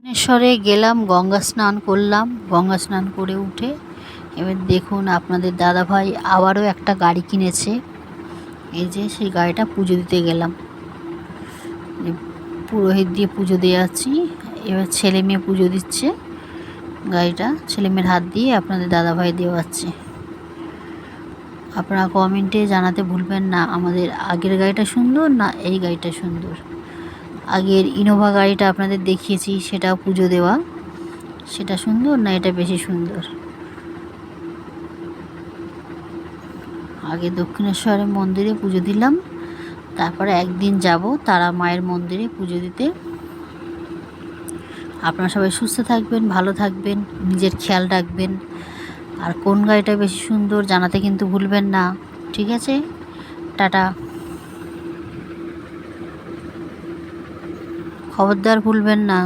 দক্ষিণেশ্বরে গেলাম, গঙ্গা স্নান করলাম। গঙ্গা স্নান করে উঠে এবার দেখুন আপনাদের দাদাভাই আবারও একটা গাড়ি কিনেছে। এই যে সেই গাড়িটা পুজো দিতে গেলাম, পুরোহিত দিয়ে পুজো দিয়ে যাচ্ছি। এবার ছেলে মেয়ে পুজো দিচ্ছে, গাড়িটা ছেলে মেয়ের হাত দিয়ে আপনাদের দাদাভাই দেওয়াচ্ছে। আপনারা কমেন্টে জানাতে ভুলবেন না আমাদের আগের গাড়িটা সুন্দর না এই গাড়িটা সুন্দর। আগের ইনোভা গাড়িটা আপনাদের দেখিয়েছি, সেটা পুজো দেওয়া, সেটা সুন্দর না এটা বেশি সুন্দর। আগে দক্ষিণেশ্বরের মন্দিরে পুজো দিলাম, তারপরে একদিন যাব তারা মায়ের মন্দিরে পুজো দিতে। আপনারা সবাই সুস্থ থাকবেন, ভালো থাকবেন, নিজের খেয়াল রাখবেন। আর কোন গাড়িটা বেশি সুন্দর জানাতে কিন্তু ভুলবেন না, ঠিক আছে? টাটা। খবরদার ভুলবেন না।